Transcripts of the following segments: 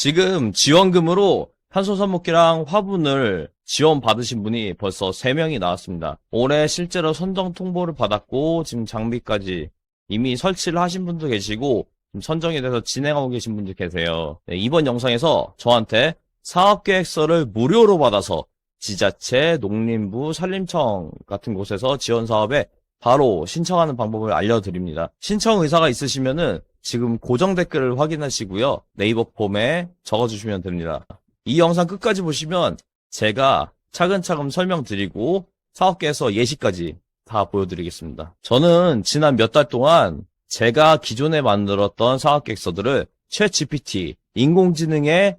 지금 지원금으로 탄소산목기랑 화분을 지원받으신 분이 벌써 3명이 나왔습니다. 올해 실제로 선정 통보를 받았고 지금 장비까지 이미 설치를 하신 분도 계시고 선정이 돼서 진행하고 계신 분도 계세요. 네, 이번 영상에서 저한테 사업계획서를 무료로 받아서 지자체, 농림부, 산림청 같은 곳에서 지원사업에 바로 신청하는 방법을 알려드립니다. 신청 의사가 있으시면은 지금 고정 댓글을 확인하시고요. 네이버 폼에 적어주시면 됩니다. 이 영상 끝까지 보시면 제가 차근차근 설명드리고 사업계획서 예시까지 다 보여드리겠습니다. 저는 지난 몇 달 동안 제가 기존에 만들었던 사업계획서들을 챗GPT, 인공지능에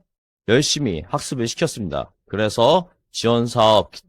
열심히 학습을 시켰습니다. 그래서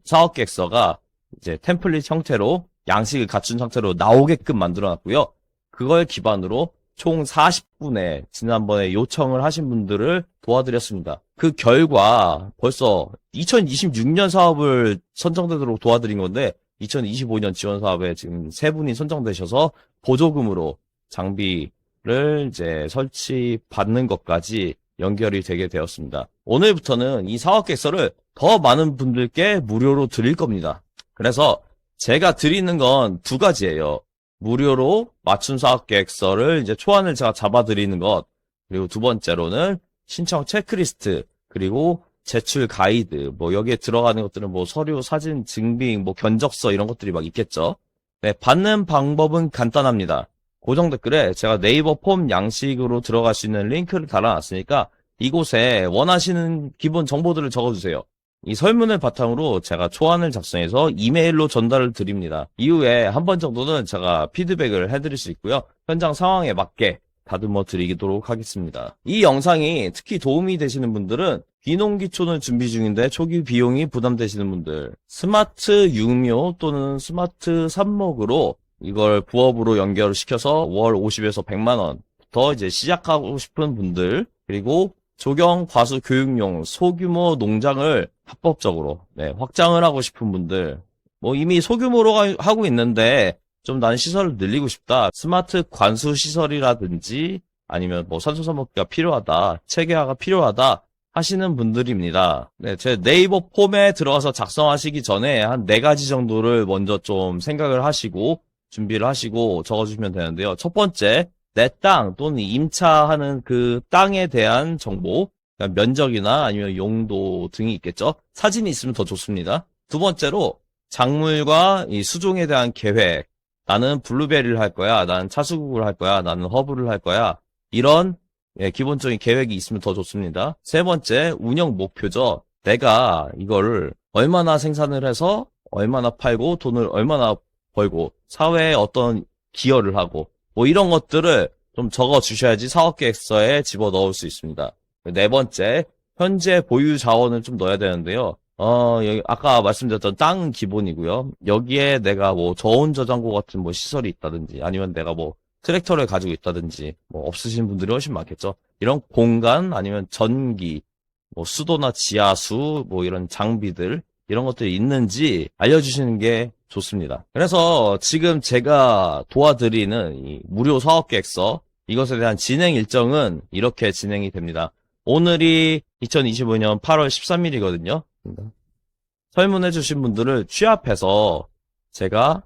사업계획서가 이제 템플릿 형태로 양식을 갖춘 상태로 나오게끔 만들어놨고요. 그걸 기반으로 총 40분의 지난번에 요청을 하신 분들을 도와드렸습니다. 그 결과 벌써 2026년 사업을 선정되도록 도와드린 건데 2025년 지원 사업에 지금 3분이 선정되셔서 보조금으로 장비를 이제 설치 받는 것까지 연결이 되게 되었습니다. 오늘부터는 이 사업계획서를 더 많은 분들께 무료로 드릴 겁니다. 그래서 제가 드리는 건 2가지예요. 무료로 맞춤 사업계획서를 이제 초안을 제가 잡아드리는 것, 그리고 2번째로는 신청 체크리스트, 그리고 제출 가이드, 뭐 여기에 들어가는 것들은 뭐 서류, 사진, 증빙, 뭐 견적서 이런 것들이 막 있겠죠. 네, 받는 방법은 간단합니다. 고정 댓글에 제가 네이버 폼 양식으로 들어갈 수 있는 링크를 달아놨으니까 이곳에 원하시는 기본 정보들을 적어주세요. 이 설문을 바탕으로 제가 초안을 작성해서 이메일로 전달을 드립니다. 이후에 한 번 정도는 제가 피드백을 해드릴 수 있고요. 현장 상황에 맞게 다듬어 드리도록 하겠습니다. 이 영상이 특히 도움이 되시는 분들은 귀농귀촌을 준비 중인데 초기 비용이 부담되시는 분들, 스마트 육묘 또는 스마트 삽목으로 이걸 부업으로 연결을 시켜서 월 50에서 100만원부터 이제 시작하고 싶은 분들, 그리고 조경, 과수, 교육용, 소규모 농장을 합법적으로 확장을 하고 싶은 분들, 뭐 이미 소규모로 하고 있는데 좀 난 시설을 늘리고 싶다. 스마트 관수 시설이라든지 아니면 뭐 산소사목기가 필요하다, 체계화가 필요하다 하시는 분들입니다. 네, 제 네이버 폼에 들어가서 작성하시기 전에 한 4가지 정도를 먼저 좀 생각을 하시고 준비를 하시고 적어주시면 되는데요. 첫 번째, 내 땅 또는 임차하는 그 땅에 대한 정보, 그러니까 면적이나 아니면 용도 등이 있겠죠. 사진이 있으면 더 좋습니다. 2번째로 작물과 이 수종에 대한 계획, 나는 블루베리를 할 거야, 나는 차수국을 할 거야, 나는 허브를 할 거야, 이런 기본적인 계획이 있으면 더 좋습니다. 3번째, 운영 목표죠. 내가 이거를 얼마나 생산을 해서 얼마나 팔고 돈을 얼마나 벌고 사회에 어떤 기여를 하고 뭐 이런 것들을 좀 적어 주셔야지 사업계획서에 집어넣을 수 있습니다. 4번째, 현재 보유 자원을 좀 넣어야 되는데요. 여기 아까 말씀드렸던 땅은 기본이고요. 여기에 내가 뭐 저온 저장고 같은 뭐 시설이 있다든지 아니면 내가 뭐 트랙터를 가지고 있다든지 뭐 없으신 분들이 훨씬 많겠죠. 이런 공간 아니면 전기, 뭐 수도나 지하수 뭐 이런 장비들 이런 것들이 있는지 알려주시는 게 좋습니다. 그래서 지금 제가 도와드리는 이 무료 사업계획서 이것에 대한 진행 일정은 이렇게 진행이 됩니다. 오늘이 2025년 8월 13일이거든요. 설문해 주신 분들을 취합해서 제가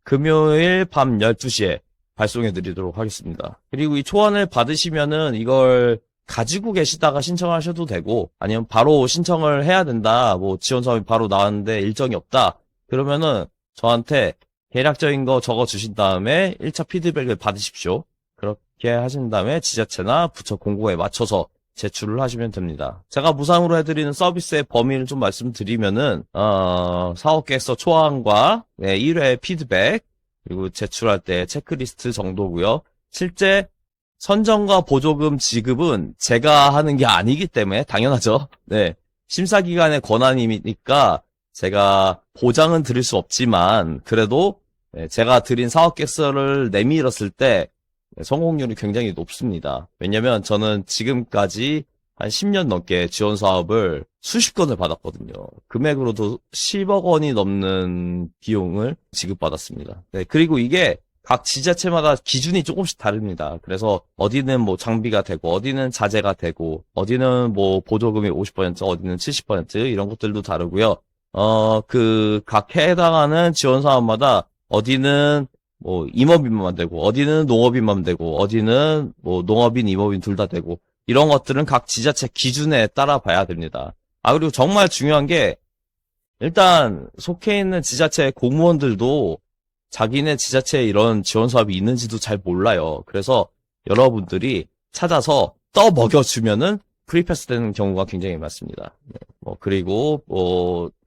금요일 밤 12시에 발송해 드리도록 하겠습니다. 그리고 이 초안을 받으시면은 이걸 가지고 계시다가 신청하셔도 되고 아니면 바로 신청을 해야 된다. 뭐 지원 사업이 바로 나왔는데 일정이 없다. 그러면은 저한테 대략적인 거 적어 주신 다음에 1차 피드백을 받으십시오. 그렇게 하신 다음에 지자체나 부처 공고에 맞춰서 제출을 하시면 됩니다. 제가 무상으로 해드리는 서비스의 범위를 좀 말씀드리면은 사업계획서 초안과 1회 피드백 그리고 제출할 때 체크리스트 정도고요. 실제 선정과 보조금 지급은 제가 하는 게 아니기 때문에 당연하죠. 네, 심사기관의 권한이니까 제가 보장은 드릴 수 없지만 그래도 제가 드린 사업계획서를 내밀었을 때 성공률이 굉장히 높습니다. 왜냐면 저는 지금까지 한 10년 넘게 지원 사업을 수십 건을 받았거든요. 금액으로도 10억 원이 넘는 비용을 지급받았습니다. 네, 그리고 이게 각 지자체마다 기준이 조금씩 다릅니다. 그래서 어디는 뭐 장비가 되고, 어디는 자재가 되고, 어디는 뭐 보조금이 50%, 어디는 70% 이런 것들도 다르고요. 각 해에 해당하는 지원 사업마다 어디는 뭐 임업인만 되고, 어디는 농업인만 되고, 어디는 뭐 농업인, 임업인 둘 다 되고, 이런 것들은 각 지자체 기준에 따라 봐야 됩니다. 그리고 정말 중요한 게, 일단 속해 있는 지자체 공무원들도 자기네 지자체에 이런 지원 사업이 있는지도 잘 몰라요. 그래서 여러분들이 찾아서 떠먹여주면은 프리패스 되는 경우가 굉장히 많습니다. 네, 그리고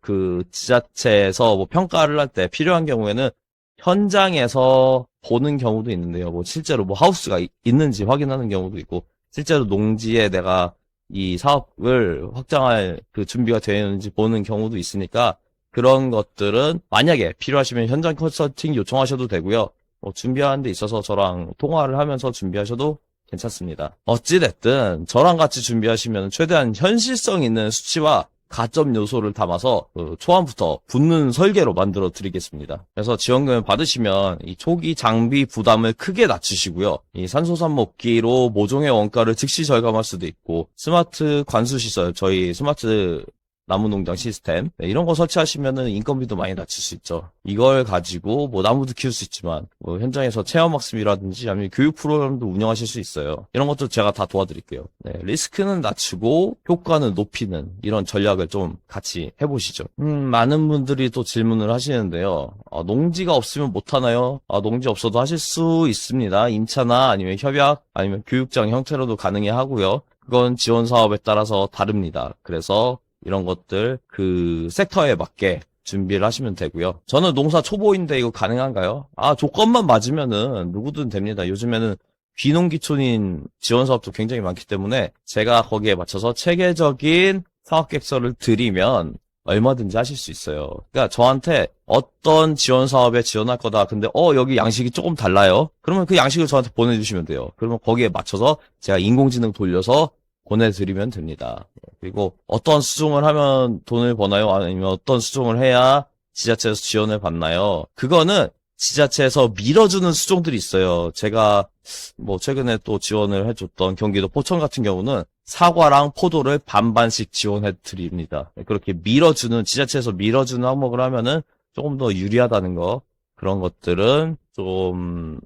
그 지자체에서 뭐 평가를 할 때 필요한 경우에는 현장에서 보는 경우도 있는데요. 뭐 실제로 뭐 하우스가 있는지 확인하는 경우도 있고, 실제로 농지에 내가 이 사업을 확장할 그 준비가 되어 있는지 보는 경우도 있으니까, 그런 것들은 만약에 필요하시면 현장 컨설팅 요청하셔도 되고요. 준비하는 데 있어서 저랑 통화를 하면서 준비하셔도 괜찮습니다. 어찌됐든 저랑 같이 준비하시면 최대한 현실성 있는 수치와 가점 요소를 담아서 초안부터 붙는 설계로 만들어 드리겠습니다. 그래서 지원금을 받으시면 이 초기 장비 부담을 크게 낮추시고요. 이 산소산목기로 모종의 원가를 즉시 절감할 수도 있고, 스마트 관수시설, 저희 스마트 나무농장 시스템, 이런 거 설치하시면은 인건비도 많이 낮출 수 있죠. 이걸 가지고 뭐 나무도 키울 수 있지만 뭐 현장에서 체험학습이라든지 아니면 교육 프로그램도 운영하실 수 있어요. 이런 것도 제가 다 도와드릴게요. 네, 리스크는 낮추고 효과는 높이는 이런 전략을 좀 같이 해보시죠. 많은 분들이 또 질문을 하시는데요. 농지가 없으면 못하나요? 농지 없어도 하실 수 있습니다. 임차나 아니면 협약 아니면 교육장 형태로도 가능해 하고요. 그건 지원 사업에 따라서 다릅니다. 그래서 이런 것들 그 섹터에 맞게 준비를 하시면 되고요. 저는 농사 초보인데 이거 가능한가요? 조건만 맞으면은 누구든 됩니다. 요즘에는 귀농귀촌인 지원 사업도 굉장히 많기 때문에 제가 거기에 맞춰서 체계적인 사업 계획서를 드리면 얼마든지 하실 수 있어요. 그러니까 저한테 어떤 지원 사업에 지원할 거다. 근데 여기 양식이 조금 달라요. 그러면 그 양식을 저한테 보내주시면 돼요. 그러면 거기에 맞춰서 제가 인공지능 돌려서 보내드리면 됩니다. 그리고 어떤 수종을 하면 돈을 버나요? 아니면 어떤 수종을 해야 지자체에서 지원을 받나요? 그거는 지자체에서 밀어주는 수종들이 있어요. 제가 뭐 최근에 또 지원을 해줬던 경기도 포천 같은 경우는 사과랑 포도를 반반씩 지원해 드립니다. 그렇게 밀어주는, 지자체에서 밀어주는 항목을 하면은 조금 더 유리하다는 거, 그런 것들은 좀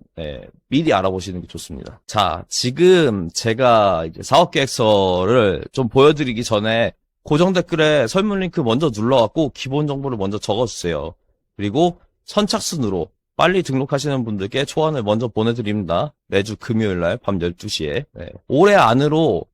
미리 알아보시는 게 좋습니다. 자, 지금 제가 이제 사업계획서를 좀 보여드리기 전에 고정 댓글에 설문 링크 먼저 눌러갖고 기본 정보를 먼저 적어주세요. 그리고 선착순으로 빨리 등록하시는 분들께 초안을 먼저 보내드립니다. 매주 금요일날 밤 12시에. 올해 안으로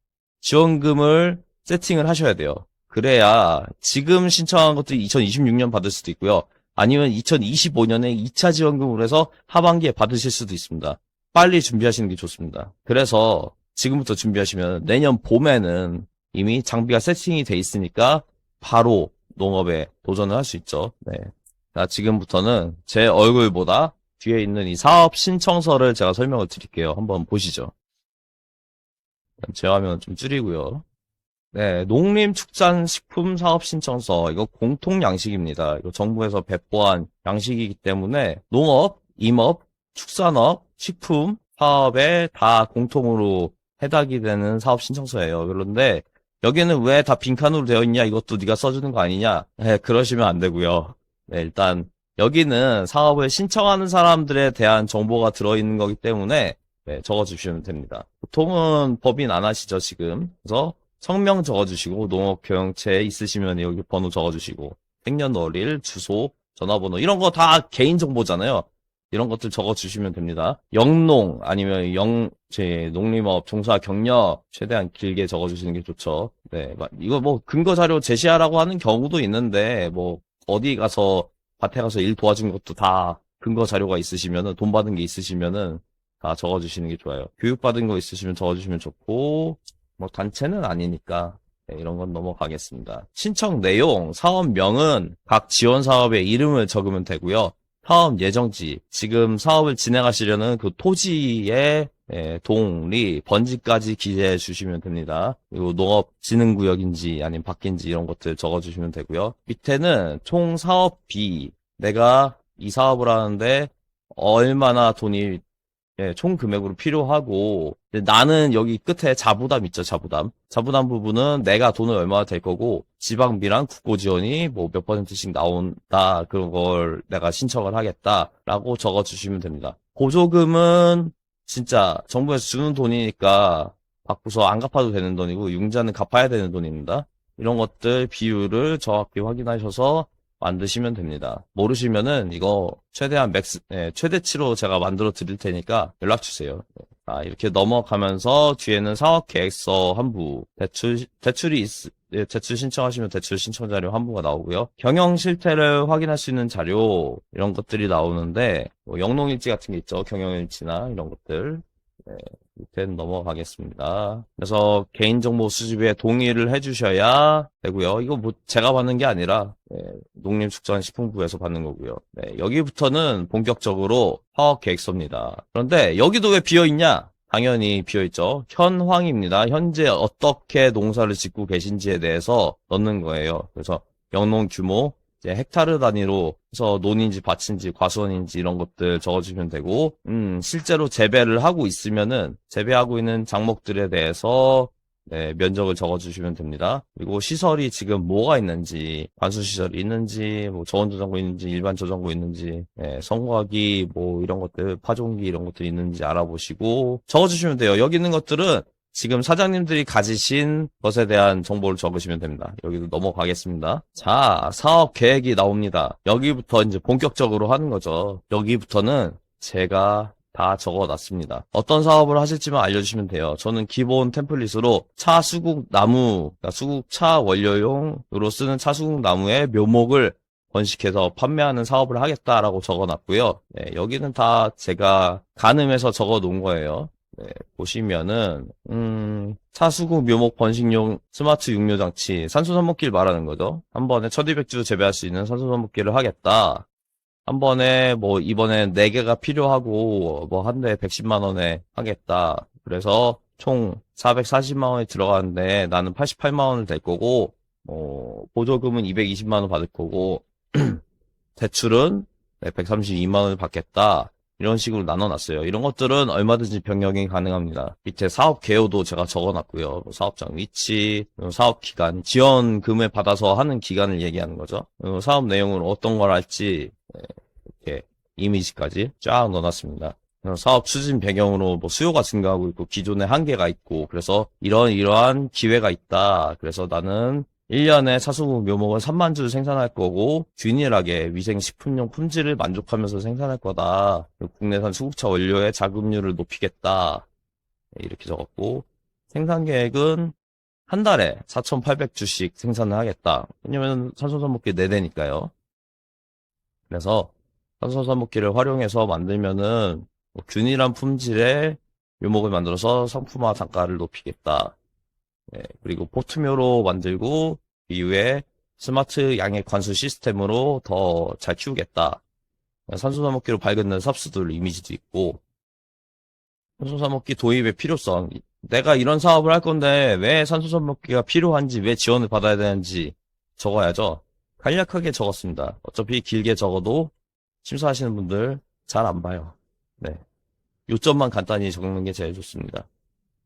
지원금을 세팅을 하셔야 돼요. 그래야 지금 신청한 것들이 2026년 받을 수도 있고요. 아니면 2025년에 2차 지원금으로 해서 하반기에 받으실 수도 있습니다. 빨리 준비하시는 게 좋습니다. 그래서 지금부터 준비하시면 내년 봄에는 이미 장비가 세팅이 돼 있으니까 바로 농업에 도전을 할 수 있죠. 자, 지금부터는 제 얼굴보다 뒤에 있는 이 사업 신청서를 제가 설명을 드릴게요. 한번 보시죠. 제 화면 좀 줄이고요. 농림축산식품사업신청서, 이거 공통양식입니다. 이거 정부에서 배포한 양식이기 때문에 농업, 임업, 축산업, 식품 사업에 다 공통으로 해당이 되는 사업신청서예요. 그런데 여기는 왜 다 빈칸으로 되어 있냐? 이것도 네가 써주는 거 아니냐? 그러시면 안 되고요. 일단 여기는 사업을 신청하는 사람들에 대한 정보가 들어있는 거기 때문에 적어주시면 됩니다. 보통은 법인 안 하시죠, 지금. 그래서 성명 적어주시고, 농업경영체 있으시면 여기 번호 적어주시고, 생년월일, 주소, 전화번호, 이런 거 다 개인정보잖아요. 이런 것들 적어주시면 됩니다. 영농, 아니면 제 농림업 종사 경력, 최대한 길게 적어주시는 게 좋죠. 이거 뭐 근거자료 제시하라고 하는 경우도 있는데, 뭐, 어디 가서, 밭에 가서 일 도와준 것도 다 근거자료가 있으시면은, 돈 받은 게 있으시면은, 다 적어주시는 게 좋아요. 교육받은 거 있으시면 적어주시면 좋고, 뭐 단체는 아니니까 이런 건 넘어가겠습니다. 신청 내용, 사업명은 각 지원 사업의 이름을 적으면 되고요. 사업 예정지, 지금 사업을 진행하시려는 그 토지의 동리, 번지까지 기재해 주시면 됩니다. 그리고 농업진흥구역인지 아니면 밖인지 이런 것들 적어주시면 되고요. 밑에는 총 사업비, 내가 이 사업을 하는데 얼마나 돈이 총 금액으로 필요하고 근데 나는 여기 끝에 자부담 있죠, 자부담. 자부담 부분은 내가 돈을 얼마나 될 거고 지방비랑 국고 지원이 뭐 몇 %씩 나온다. 그런 걸 내가 신청을 하겠다라고 적어 주시면 됩니다. 보조금은 진짜 정부에서 주는 돈이니까 받고서 안 갚아도 되는 돈이고 융자는 갚아야 되는 돈입니다. 이런 것들 비율을 정확히 확인하셔서 만드시면 됩니다. 모르시면은 이거 최대한 최대치로 제가 만들어 드릴 테니까 연락 주세요. 이렇게 넘어가면서 뒤에는 사업 계획서 한부, 대출 신청하시면 대출 신청 자료 한부가 나오고요. 경영 실태를 확인할 수 있는 자료 이런 것들이 나오는데 뭐 영농일지 같은 게 있죠. 경영일지나 이런 것들. 네, 밑에는 넘어가겠습니다. 그래서 개인정보 수집에 동의를 해주셔야 되고요. 이거 뭐 제가 받는 게 아니라 농림축산식품부에서 받는 거고요. 네, 여기부터는 본격적으로 파업 계획서입니다. 그런데 여기도 왜 비어있냐? 당연히 비어있죠. 현황입니다. 현재 어떻게 농사를 짓고 계신지에 대해서 넣는 거예요. 그래서 영농 규모, 이제 헥타르 단위로 해서 논인지 밭인지 과수원인지 이런 것들 적어주시면 되고, 실제로 재배를 하고 있으면은 재배하고 있는 작목들에 대해서 면적을 적어주시면 됩니다. 그리고 시설이 지금 뭐가 있는지, 관수시설이 있는지, 뭐 저온저장고 있는지, 일반 저장고 있는지, 성과기 뭐 이런 것들, 파종기 이런 것들이 있는지 알아보시고 적어주시면 돼요. 여기 있는 것들은 지금 사장님들이 가지신 것에 대한 정보를 적으시면 됩니다. 여기도 넘어가겠습니다. 자, 사업 계획이 나옵니다. 여기부터 이제 본격적으로 하는 거죠. 여기부터는 제가 다 적어놨습니다. 어떤 사업을 하실지만 알려주시면 돼요. 저는 기본 템플릿으로 차 수국 나무, 그러니까 수국차 원료용으로 쓰는 차 수국 나무의 묘목을 번식해서 판매하는 사업을 하겠다라고 적어놨고요. 여기는 다 제가 가늠해서 적어놓은 거예요. 보시면은 차수국 묘목 번식용 스마트 육묘 장치 산소산목기를 말하는 거죠. 한 번에 1200주 재배할 수 있는 산소산목기를 하겠다. 한 번에 뭐 이번에 4개가 필요하고 뭐 한 대에 110만 원에 하겠다. 그래서 총 440만 원이 들어가는데 나는 88만 원을 댈 거고 보조금은 220만 원 받을 거고 대출은 132만 원을 받겠다. 이런 식으로 나눠놨어요. 이런 것들은 얼마든지 변경이 가능합니다. 밑에 사업 개요도 제가 적어놨고요. 사업장 위치, 사업 기간, 지원금을 받아서 하는 기간을 얘기하는 거죠. 사업 내용은 어떤 걸 할지 이렇게 이미지까지 쫙 넣어놨습니다. 사업 추진 배경으로 뭐 수요가 증가하고 있고 기존에 한계가 있고 그래서 이러한 기회가 있다. 그래서 나는 1년에 차수국 묘목은 3만 주 생산할 거고 균일하게 위생식품용 품질을 만족하면서 생산할 거다. 국내산 수국차 원료의 자급률을 높이겠다. 이렇게 적었고 생산 계획은 한 달에 4,800주씩 생산을 하겠다. 왜냐면 산소산목기 4대니까요. 그래서 산소산목기를 활용해서 만들면은 균일한 품질의 묘목을 만들어서 상품화 단가를 높이겠다. 그리고 포트묘로 만들고 이후에 스마트 양액 관수 시스템으로 더 잘 키우겠다. 산소사먹기로 발견된 삽수들 이미지도 있고 산소사먹기 도입의 필요성. 내가 이런 사업을 할 건데 왜 산소사먹기가 필요한지 왜 지원을 받아야 되는지 적어야죠. 간략하게 적었습니다. 어차피 길게 적어도 심사하시는 분들 잘 안 봐요. 요점만 간단히 적는 게 제일 좋습니다.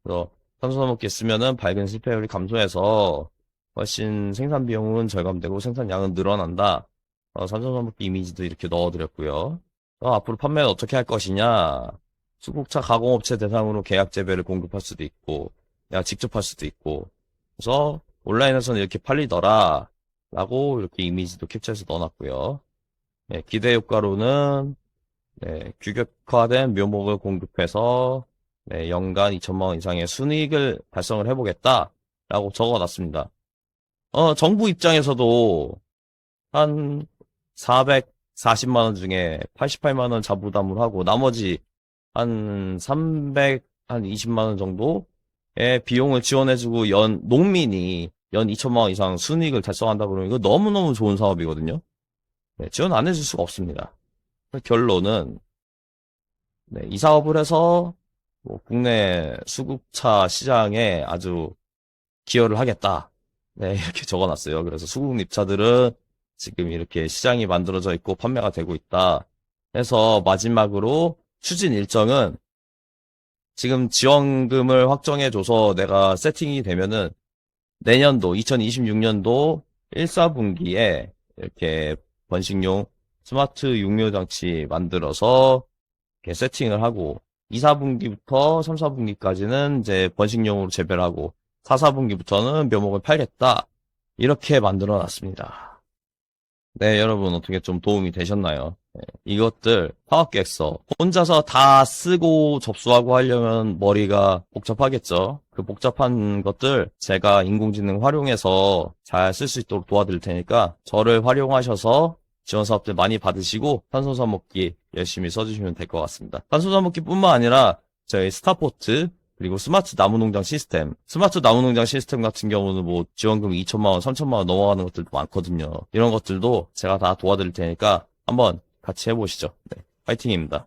그래서 산소사먹기 쓰면은 발견 실패율이 감소해서 훨씬 생산 비용은 절감되고 생산량은 늘어난다. 산소사먹기 이미지도 이렇게 넣어드렸고요. 앞으로 판매는 어떻게 할 것이냐. 수국차 가공업체 대상으로 계약 재배를 공급할 수도 있고 내가 직접 할 수도 있고 그래서 온라인에서는 이렇게 팔리더라 라고 이렇게 이미지도 캡처해서 넣어놨고요. 기대 효과로는 규격화된 묘목을 공급해서 연간 2천만 원 이상의 순이익을 달성을 해보겠다 라고 적어놨습니다. 정부 입장에서도 한 440만 원 중에 88만 원 자부담을 하고 나머지 한 320만 원 정도의 비용을 지원해주고 농민이 연 2천만 원 이상 순이익을 달성한다 그러면 이거 너무너무 좋은 사업이거든요. 지원 안 해줄 수가 없습니다. 결론은 이 사업을 해서 국내 수국차 시장에 아주 기여를 하겠다. 이렇게 적어놨어요. 그래서 수국 잎차들은 지금 이렇게 시장이 만들어져 있고 판매가 되고 있다. 해서 마지막으로 추진 일정은 지금 지원금을 확정해줘서 내가 세팅이 되면은 내년도 2026년도 1, 4분기에 이렇게 번식용 스마트 육묘 장치 만들어서 이렇게 세팅을 하고 2, 4분기부터 3, 4분기까지는 이제 번식용으로 재배를 하고 4, 4분기부터는 묘목을 팔겠다. 이렇게 만들어 놨습니다. 네, 여러분 어떻게 좀 도움이 되셨나요? 네, 이것들 파워객서 혼자서 다 쓰고 접수하고 하려면 머리가 복잡하겠죠. 그 복잡한 것들 제가 인공지능 활용해서 잘 쓸 수 있도록 도와드릴 테니까 저를 활용하셔서 지원 사업들 많이 받으시고 탄소사 먹기 열심히 써주시면 될 것 같습니다. 탄소사 먹기 뿐만 아니라 저희 스타포트 그리고 스마트 나무농장 시스템. 스마트 나무농장 시스템 같은 경우는 뭐 지원금 2천만 원, 3천만 원 넘어가는 것들도 많거든요. 이런 것들도 제가 다 도와드릴 테니까 한번 같이 해보시죠. 네, 파이팅입니다.